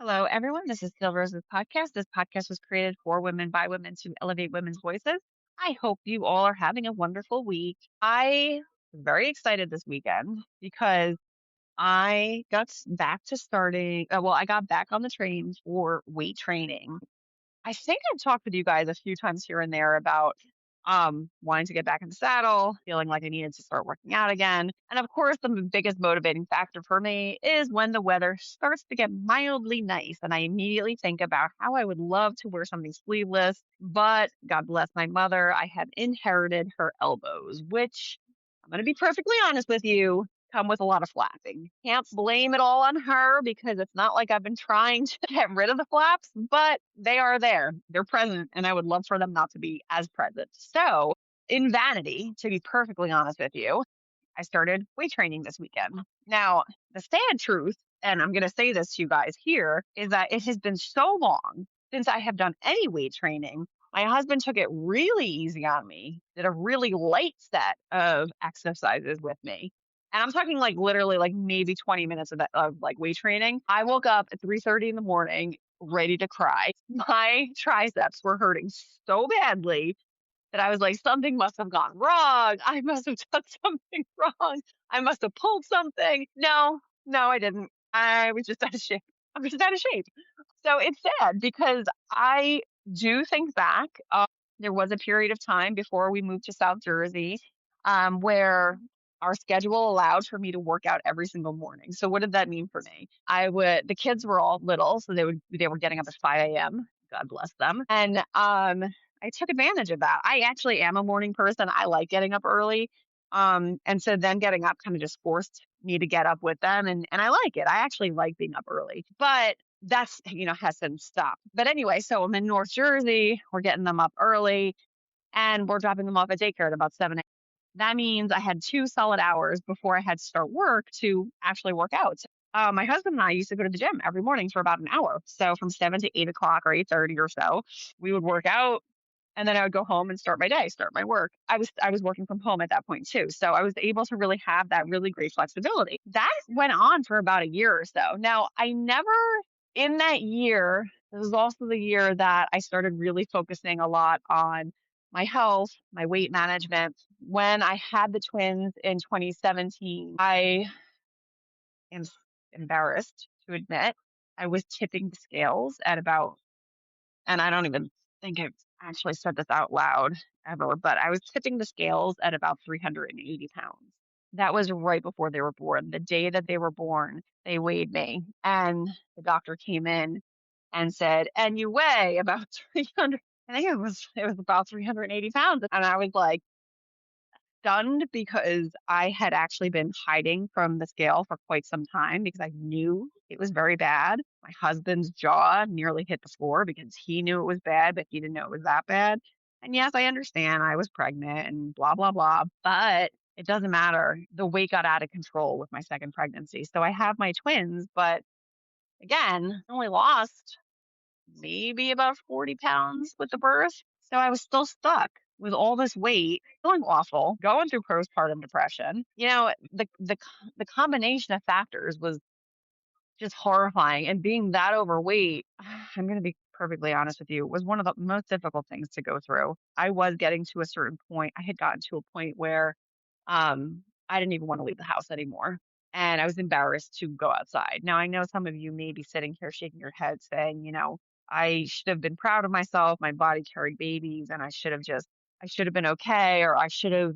Hello, everyone. This is Still Rose's podcast. This podcast was created for women by women to elevate women's voices. I hope you all are having a wonderful week. I am very excited this weekend because I got back to starting. I got back on the train for weight training. I think I've talked with you guys a few times here and there about wanting to get back in the saddle, feeling like I needed to start working out again. And of course, the biggest motivating factor for me is when the weather starts to get mildly nice and I immediately think about how I would love to wear something sleeveless, but God bless my mother, I have inherited her elbows, which I'm going to be perfectly honest with you, come with a lot of flapping. Can't blame it all on her because it's not like I've been trying to get rid of the flaps, but they are there. They're present, and I would love for them not to be as present. So, in Vanity, to be perfectly honest with you, I started weight training this weekend. Now, the sad truth, and I'm going to say this to you guys here, is that it has been so long since I have done any weight training. My husband took it really easy on me, did a really light set of exercises with me. And I'm talking like literally like maybe 20 minutes of that of like weight training. I woke up at 3:30 in the morning ready to cry. My triceps were hurting so badly that I was like, something must have gone wrong. I must have done something wrong. I must have pulled something. No, I didn't. I was just out of shape. I'm just out of shape. So it's sad because I do think back. There was a period of time before we moved to South Jersey where our schedule allowed for me to work out every single morning. So what did that mean for me? The kids were all little, so they were getting up at 5 a.m. God bless them. And I took advantage of that. I actually am a morning person. I like getting up early. And so then getting up kind of just forced me to get up with them. And I like it. I actually like being up early. But that's, has since stopped. But anyway, so I'm in North Jersey. We're getting them up early and we're dropping them off at daycare at about 7 a.m. That means I had 2 solid hours before I had to start work to actually work out. My husband and I used to go to the gym every morning for about an hour. So from 7 to 8 o'clock or 8:30 or so, we would work out and then I would go home and start my day, start my work. I was working from home at that point too. So I was able to really have that really great flexibility. That went on for about a year or so. Now, I never in that year, this was also the year that I started really focusing a lot on my health, my weight management. When I had the twins in 2017, I am embarrassed to admit I was tipping the scales at about, and I don't even think I've actually said this out loud ever, but I was tipping the scales at about 380 pounds. That was right before they were born. The day that they were born, they weighed me, and the doctor came in and said, "And you weigh about 300." I think it was about 380 pounds, and I was like stunned because I had actually been hiding from the scale for quite some time because I knew it was very bad. My husband's jaw nearly hit the floor because he knew it was bad, but he didn't know it was that bad. And yes, I understand I was pregnant and blah, blah, blah, but it doesn't matter. The weight got out of control with my second pregnancy. So I have my twins, but again, I only lost maybe about 40 pounds with the birth. So I was still stuck with all this weight, feeling awful, going through postpartum depression. The combination of factors was just horrifying. And being that overweight, I'm going to be perfectly honest with you, was one of the most difficult things to go through. I was getting to a certain point. I had gotten to a point where I didn't even want to leave the house anymore. And I was embarrassed to go outside. Now, I know some of you may be sitting here shaking your head saying, I should have been proud of myself. My body carried babies and I should have been okay, or I should have,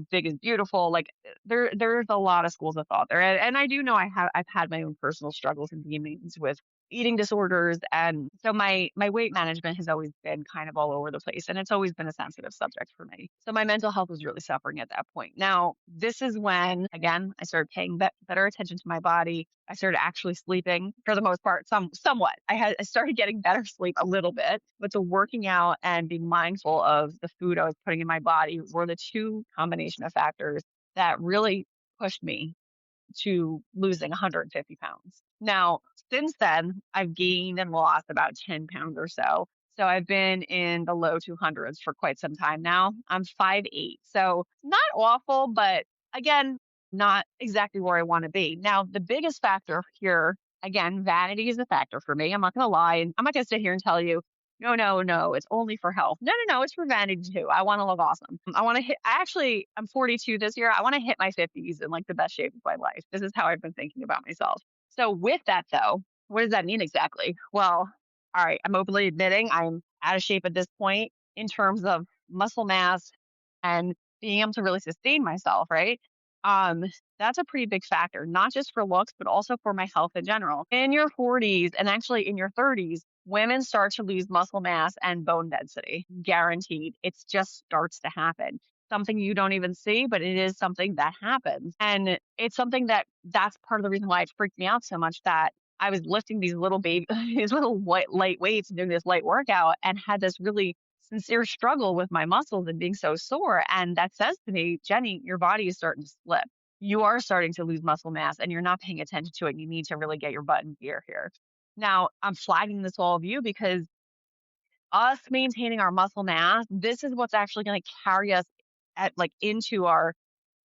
big is beautiful. Like there's a lot of schools of thought there. And I do know I've had my own personal struggles and demons with eating disorders. And so my weight management has always been kind of all over the place. And it's always been a sensitive subject for me. So my mental health was really suffering at that point. Now, this is when, again, I started paying better attention to my body. I started actually sleeping for the most part, somewhat. I started getting better sleep a little bit, but the working out and being mindful of the food I was putting in my body were the two combination of factors that really pushed me to losing 150 pounds. Now, since then, I've gained and lost about 10 pounds or so. So I've been in the low 200s for quite some time now. I'm 5'8", so not awful, but again, not exactly where I want to be. Now, the biggest factor here, Again, vanity is a factor for me. I'm not going to lie. And I'm not going to sit here and tell you, no, no, no, it's only for health. No, no, no, it's for vanity too. I want to look awesome. I want to hit, I'm 42 this year. I want to hit my 50s in like the best shape of my life. This is how I've been thinking about myself. So with that though, what does that mean exactly? Well, all right, I'm openly admitting I'm out of shape at this point in terms of muscle mass and being able to really sustain myself, right? Um, that's a pretty big factor, not just for looks, but also for my health in general. In your 40s and actually in your 30s, women start to lose muscle mass and bone density, guaranteed. It just starts to happen. Something you don't even see, but it is something that happens. And it's something that's part of the reason why it freaked me out so much that I was lifting these little baby, these little light weights and doing this light workout and had this really sincere struggle with my muscles and being so sore. And that says to me, Jenny, your body is starting to slip. You are starting to lose muscle mass and you're not paying attention to it. You need to really get your butt in gear here. Now, I'm flagging this all of you because us maintaining our muscle mass, this is what's actually going to carry us at like into our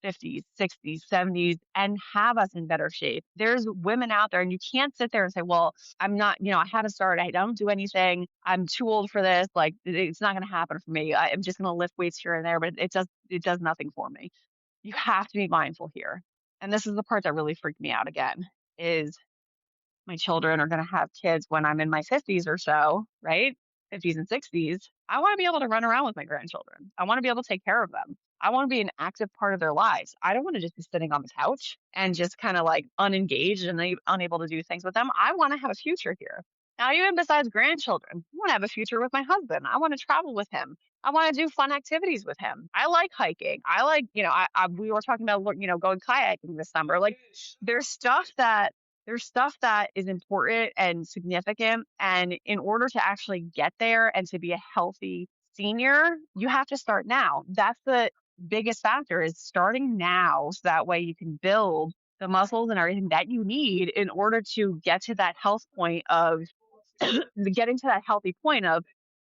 50s, 60s, 70s, and have us in better shape. There's women out there, and you can't sit there and say, well, I'm not, I haven't started. I don't do anything. I'm too old for this. Like, it's not going to happen for me. I'm just going to lift weights here and there, but it does nothing for me. You have to be mindful here. And this is the part that really freaked me out again is my children are going to have kids when I'm in my 50s or so, right? 50s and 60s. I want to be able to run around with my grandchildren. I want to be able to take care of them. I want to be an active part of their lives. I don't want to just be sitting on the couch and just kind of like unengaged and unable to do things with them. I want to have a future here. Now, even besides grandchildren, I want to have a future with my husband. I want to travel with him. I want to do fun activities with him. I like hiking. I like, we were talking about, going kayaking this summer. Like there's stuff that is important and significant. And in order to actually get there and to be a healthy senior, you have to start now. That's the biggest factor is starting now. So that way you can build the muscles and everything that you need in order to get to that health point of getting to that healthy point of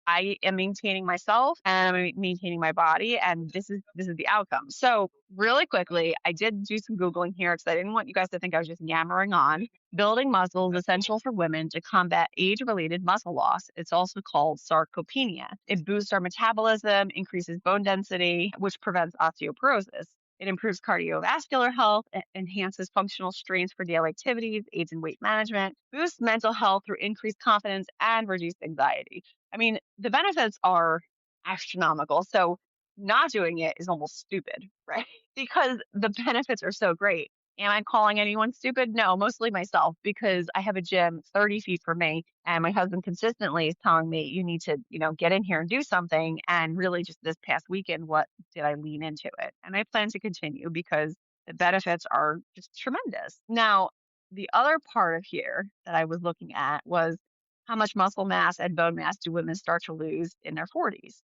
I am maintaining myself and I'm maintaining my body, and this is the outcome. So really quickly, I did do some Googling here because I didn't want you guys to think I was just yammering on. Building muscle is essential for women to combat age-related muscle loss. It's also called sarcopenia. It boosts our metabolism, increases bone density, which prevents osteoporosis. It improves cardiovascular health, enhances functional strength for daily activities, aids in weight management, boosts mental health through increased confidence, and reduced anxiety. I mean, the benefits are astronomical. So not doing it is almost stupid, right? Because the benefits are so great. Am I calling anyone stupid? No, mostly myself because I have a gym 30 feet from me and my husband consistently is telling me you need to, get in here and do something. And really just this past weekend, what did I lean into it? And I plan to continue because the benefits are just tremendous. Now, the other part of here that I was looking at was how much muscle mass and bone mass do women start to lose in their 40s?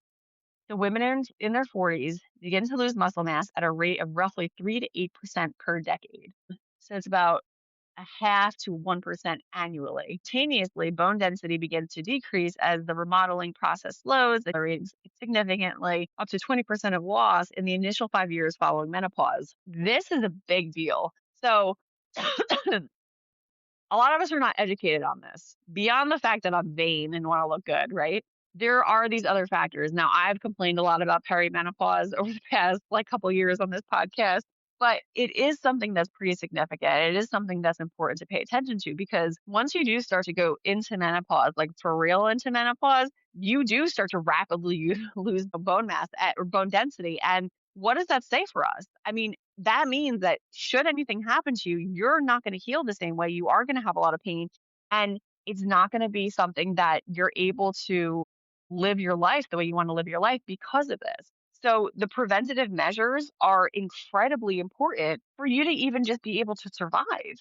So women in their 40s begin to lose muscle mass at a rate of roughly 3 to 8% per decade. So it's about a half to 1% annually. Simultaneously, bone density begins to decrease as the remodeling process slows, accelerating significantly, up to 20% of loss in the initial 5 years following menopause. This is a big deal. So a lot of us are not educated on this. Beyond the fact that I'm vain and want to look good, right? There are these other factors. Now, I've complained a lot about perimenopause over the past couple years on this podcast, but it is something that's pretty significant. It is something that's important to pay attention to because once you do start to go into menopause, like for real into menopause, you do start to rapidly lose bone mass or bone density. And what does that say for us? I mean, that means that should anything happen to you, you're not going to heal the same way. You are going to have a lot of pain. And it's not going to be something that you're able to live your life the way you want to live your life because of this. So the preventative measures are incredibly important for you to even just be able to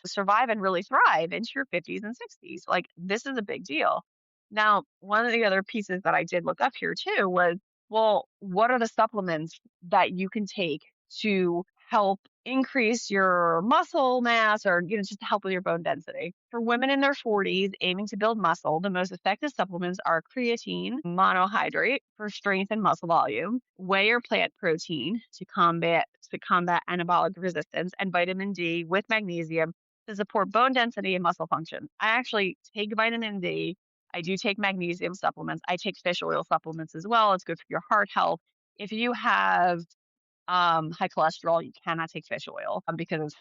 survive and really thrive into your 50s and 60s. Like this is a big deal. Now, one of the other pieces that I did look up here too was, well, what are the supplements that you can take to help increase your muscle mass or just to help with your bone density? For women in their 40s aiming to build muscle, the most effective supplements are creatine monohydrate for strength and muscle volume, whey or plant protein to combat anabolic resistance, and vitamin D with magnesium to support bone density and muscle function. I actually take vitamin D. I do take magnesium supplements. I take fish oil supplements as well. It's good for your heart health. If you have high cholesterol, you cannot take fish oil because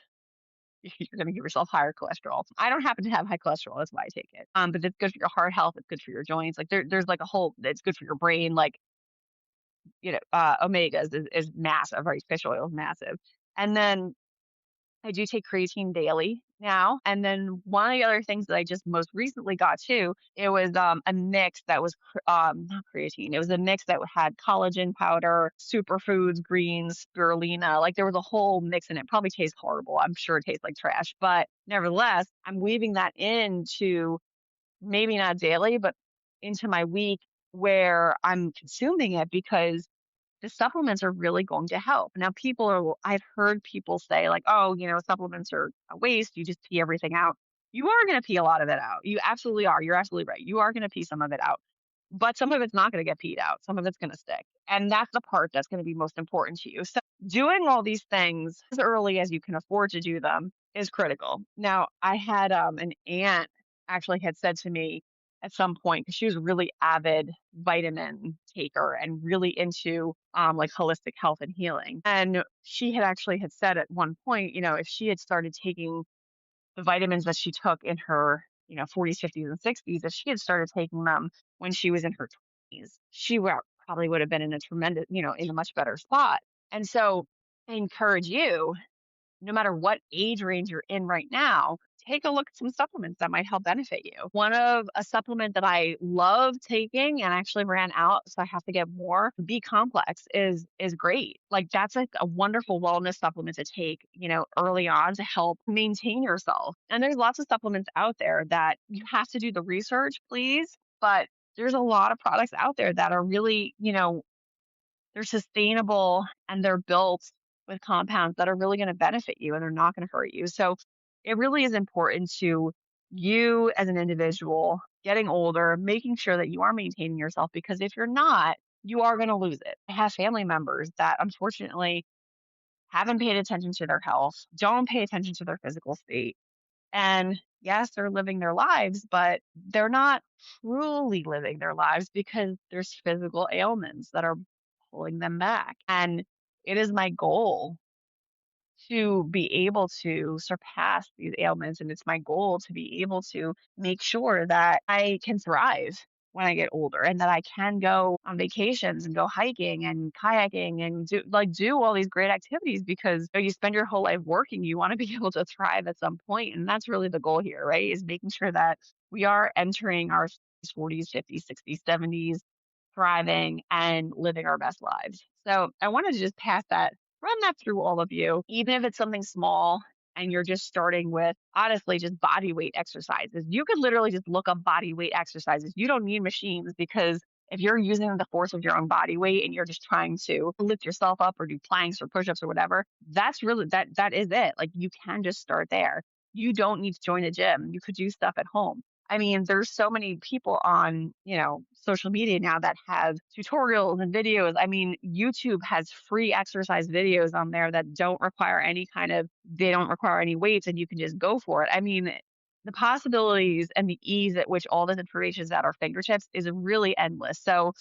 you're going to give yourself higher cholesterol. I don't happen to have high cholesterol. That's why I take it. But it's good for your heart health. It's good for your joints. Like there's like a whole, it's good for your brain. Like, omegas is massive, right? Fish oil is massive. And then I do take creatine daily now. And then one of the other things that I just most recently got too, it was a mix that was not creatine. It was a mix that had collagen powder, superfoods, greens, spirulina. Like there was a whole mix in it. Probably tastes horrible. I'm sure it tastes like trash, but nevertheless, I'm weaving that into maybe not daily, but into my week where I'm consuming it because the supplements are really going to help. Now, I've heard people say, like, oh, supplements are a waste. You just pee everything out. You are going to pee a lot of it out. You absolutely are. You're absolutely right. You are going to pee some of it out, but some of it's not going to get peed out. Some of it's going to stick. And that's the part that's going to be most important to you. So, doing all these things as early as you can afford to do them is critical. Now, I had an aunt actually had said to me at some point because she was a really avid vitamin taker and really into like holistic health and healing. And she had said at one point, if she had started taking the vitamins that she took in her, 40s, 50s, and 60s, if she had started taking them when she was in her 20s, probably would have been in a tremendous, in a much better spot. And so I encourage you, no matter what age range you're in right now, take a look at some supplements that might help benefit you. One of a supplement that I love taking and actually ran out, so I have to get more. B complex is great. Like that's like a wonderful wellness supplement to take, early on to help maintain yourself. And there's lots of supplements out there that you have to do the research, please. But there's a lot of products out there that are really, they're sustainable and they're built with compounds that are really going to benefit you and they're not going to hurt you. So it really is important to you as an individual getting older, making sure that you are maintaining yourself because if you're not, you are going to lose it. I have family members that unfortunately haven't paid attention to their health, don't pay attention to their physical state. And yes, they're living their lives, but they're not truly living their lives because there's physical ailments that are pulling them back. And it is my goal to be able to surpass these ailments. And it's my goal to be able to make sure that I can thrive when I get older and that I can go on vacations and go hiking and kayaking and do all these great activities because you spend your whole life working, you want to be able to thrive at some point. And that's really the goal here, right? Is making sure that we are entering our 40s, 50s, 60s, 70s, thriving and living our best lives. So I wanted to just run that through all of you, even if it's something small and you're just starting with honestly just body weight exercises. You could literally just look up body weight exercises. You don't need machines because if you're using the force of your own body weight and you're just trying to lift yourself up or do planks or push-ups or whatever, that's really that is it. Like you can just start there. You don't need to join a gym. You could do stuff at home. I mean, there's so many people on, social media now that have tutorials and videos. I mean, YouTube has free exercise videos on there that they don't require any weights and you can just go for it. I mean, the possibilities and the ease at which all this information is at our fingertips is really endless. So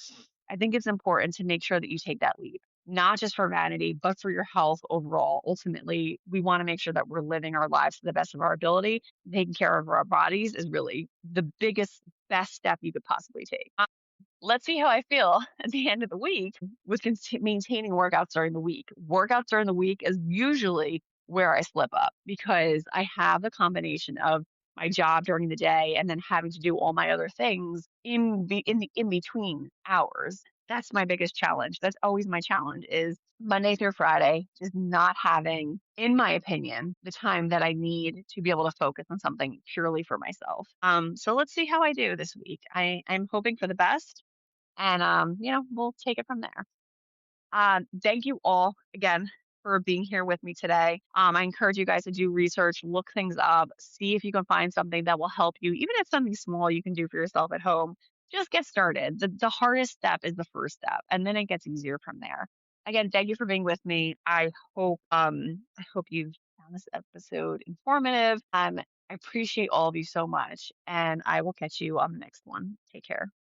I think it's important to make sure that you take that leap, not just for vanity, but for your health overall. Ultimately, we want to make sure that we're living our lives to the best of our ability. Taking care of our bodies is really the best step you could possibly take. Let's see how I feel at the end of the week with maintaining workouts during the week. Workouts during the week is usually where I slip up because I have the combination of my job during the day and then having to do all my other things in between hours. That's my biggest challenge. That's always my challenge is Monday through Friday, just not having, in my opinion, the time that I need to be able to focus on something purely for myself. So let's see how I do this week. I'm hoping for the best and we'll take it from there. Thank you all again for being here with me today. I encourage you guys to do research, look things up, see if you can find something that will help you, even if something small you can do for yourself at home. Just get started. The hardest step is the first step, and then it gets easier from there. Again, thank you for being with me. I hope you found found this episode informative. I appreciate all of you so much, and I will catch you on the next one. Take care.